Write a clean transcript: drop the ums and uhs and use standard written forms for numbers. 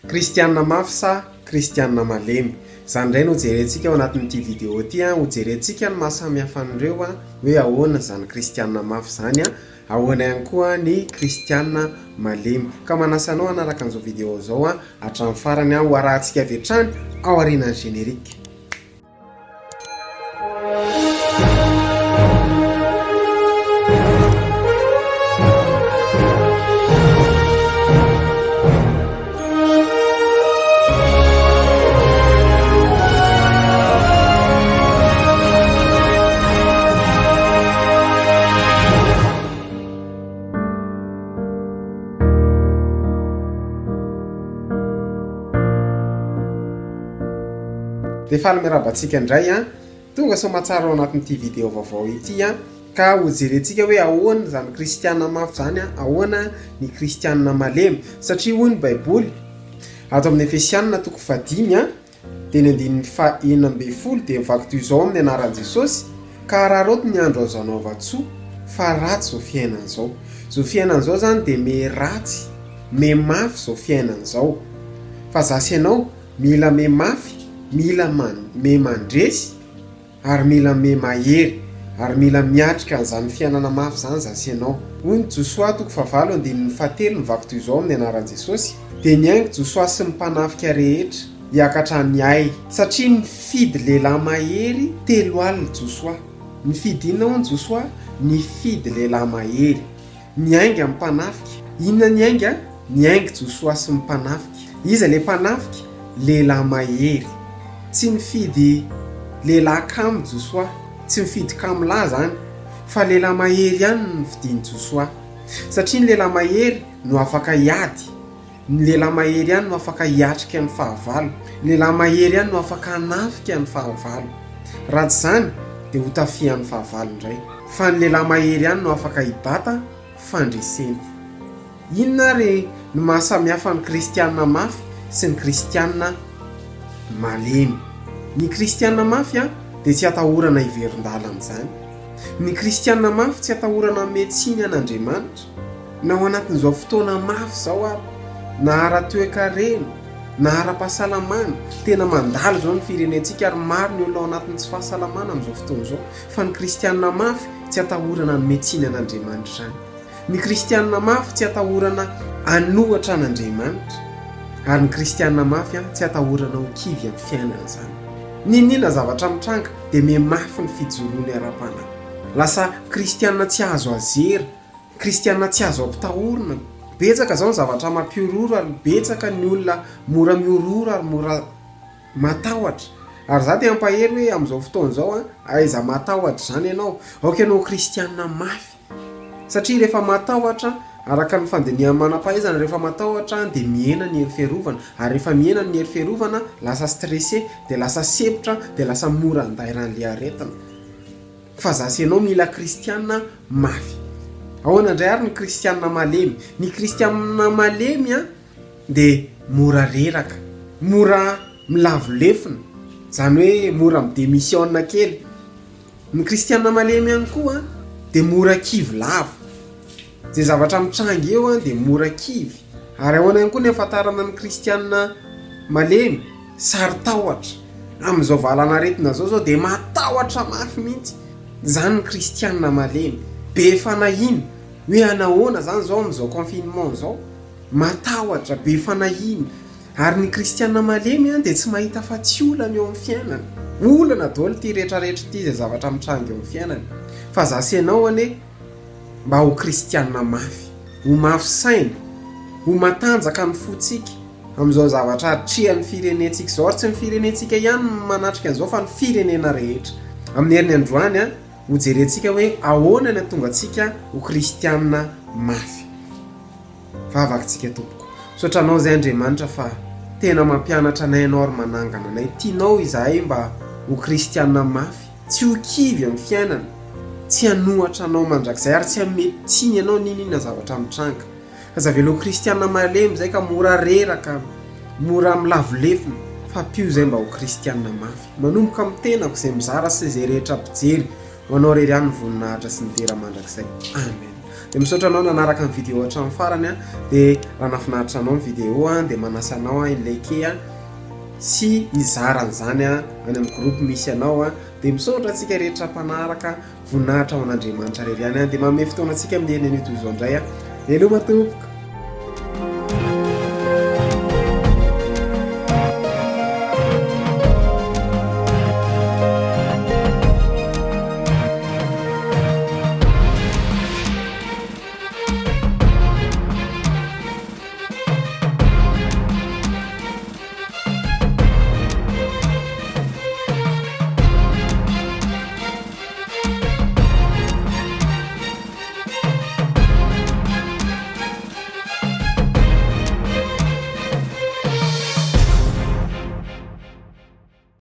Kristianina mafy sa Kristianina malemy. Zany indray no jerentsika ao anatin'ity vidéo ity ho jerentsika ny mahasamihafa an'ireo hoe ahoana zany Kristianina mafy zany ahoana ihany koa ny Kristianina malemy. Ka manasa anao hanaraka an'izao vidéo zao hatramin'ny farany ho arahantsika avy hatrany ao aorianan'ny générique. Defa miarabantsika indray tonga sao mahatsara ao anatin'ity vidéo vaovao ity ka ho jerentsika hoe ahoana zany Kristianina mafy zany ahoana ny Kristianina malemy satria hoy ny Baiboly ato amin'ny Efesianina 5 teny 9:40 dia mivaky toy izao amin'ny anaran'i Jesosy ka raha roto ny andro azo anaova-tsoa fa ratsy zao fiainana zao. Zao fiainana zao zany dia me ratsy me mafy zao fiainana zao fa zasy ianao mila me mafy, mila me mandresy ary mila me mahery ary mila miatrika an'izany fiainana mafy zany zasy ianao. Hoy ny Josoa 4:7 mivaky toy izao amin'ny anaran'i Jesosy dia niaingo Josoa sy ny mpanafika rehetra hiakatra ny ay satria nifidy lehilahy mahery 3 alina Josoa. Nifidy inona hoy ny Josoa? Nifidy lehilahy mahery niainga amin'ny mpanafika. Inona niainga? Niaingo Josoa sy ny mpanafika. Iza le mpanafika? Lehilahy mahery. Tsy mifidy lehilahy kamo Josoa, tsy mifidy kamolahy zany fa lehilahy mahery ihany no nifidiny Josoa satria ny lehilahy mahery no afaka hiady, ny lehilahy mahery ihany no afaka hiatrika ny fahavalo, ny lehilahy mahery ihany no afaka hanafika ny fahavalo. Raha tsy zany dia ho tafian'ny fahavalo indray fa ny lehilahy mahery ihany no afaka hibata fandreseny. Inona ary no mahasamihafa ny Kristianina mafy sy ny Kristianina malemy? Ny Kristianina mafy dia tsy atahorana hiveron-dala amin'izany. Ny Kristianina mafy tsy atahorana metsiny an'Andriamanitra na ao anatin'izao fotoana mafy zao ary na ara-toe-karena na ara-pahasalamana. Tena mandalo zao ny firenentsika ary maro ny olona ao anatin'ny tsy fahasalamana amin'izao fotoana zao fa ny Kristianina mafy tsy atahorana ny metsiny an'Andriamanitra zany. Ny Kristianina mafy tsy atahorana anohatra an'Andriamanitra ary ny Kristianina mafy tsy atahorana ho kivy amin'ny fiainana zany. Ninina zavatra mitranga dia me mafy ny fijoroany ara-panahy. Lasa Kristianina tsy azo azera, Kristianina tsy azo ampitahorana. Betsaka zao ny zavatra mampiororo ary betsaka ny olona mora miororo ary mora matahotra. Ary za dia ampahery hoe amin'izao fotoana zao aiza matahotra zany ianao, aoka ianao Kristianina mafy satria rehefa matahotra araka ny fandinihan'ny manam-pahaizana rehefa matahotra dia mihena ny hery fiarovana ary rehefa mihena ny hery fiarovana lasa stressé dia lasa sepotra dia lasa mora andairan'ilay aretina. Fa zasy ianao mila Kristianina mafy. Ahoana indray ary ny Kristianina malemy? Ny Kristianina malemy dia mora reraka, mora milavolefona, zany hoe mora midémissionna kely. Ny Kristianina malemy ihany koa dia mora kivy lavo. Zay zavatra mitranga eo dia mora kivy. Ary ahoana ihany koa ny ahafantarana ny Kristianina malemy? Sary tahotra. Amin'izao valana aretina zao dia matahotra mafy mihitsy. Zany ny Kristianina malemy. Be fanahiny hoe anahoana zany zao amin'izao confinement zao. Matahotra, be fanahiny. Ary ny Kristianina malemy dia tsy mahita fa tsy olana eo amin'ny fiainana. Olana daholo ity rehetrarehetra ity zay zavatra mitranga eo amin'ny fiainana. Fa zasy ianao ane mba ho Kristianina mafy, ho mafy saina, ho matanjaka ny fotsika amin'izao zavatra atrehan'ny firenentsika zao. Ary tsy ny firenentsika ihany manatrika an'izao fa ny firenena rehetra. Amin'ny herin'ny androany ho jerentsika hoe ahoana ny atonga antsika ho Kristianina mafy. Vavakantsika tompoko, saotra anao zay Andriamanitra fa tena mampianatra anay ianao ary manangana anay. Tianao izahay mba ho Kristianina mafy, tsy ho kivy amin'ny fiainana, tsy hanohatra anao mandrakizay ary tsy hametsiny ianao ninina zavatra mitranga. Azavelo Kristianina malemy zay ka mora reraka, mora milavolefona fa pio zay mba ho Kristianina mafy. Manomboka amin'ny tenako izay mizara sy izay rehetra mpijery ho anao rery ihany ny voninahitra sy ny tera mandrakizay. Amen. dia misaotra anao nanaraka ny vidéo hatramin'ny farany dia raha nafinaritra anao ny vidéo dia manasa anao like sy izaran'izany any amin'ny groupe misy anao dia misaotra antsika rehetra mpanaraka voninahitra ao an'Andriamanitra rery any dia manome fotoana antsika amin'ny henany toy izao indray dia aloha matompoko.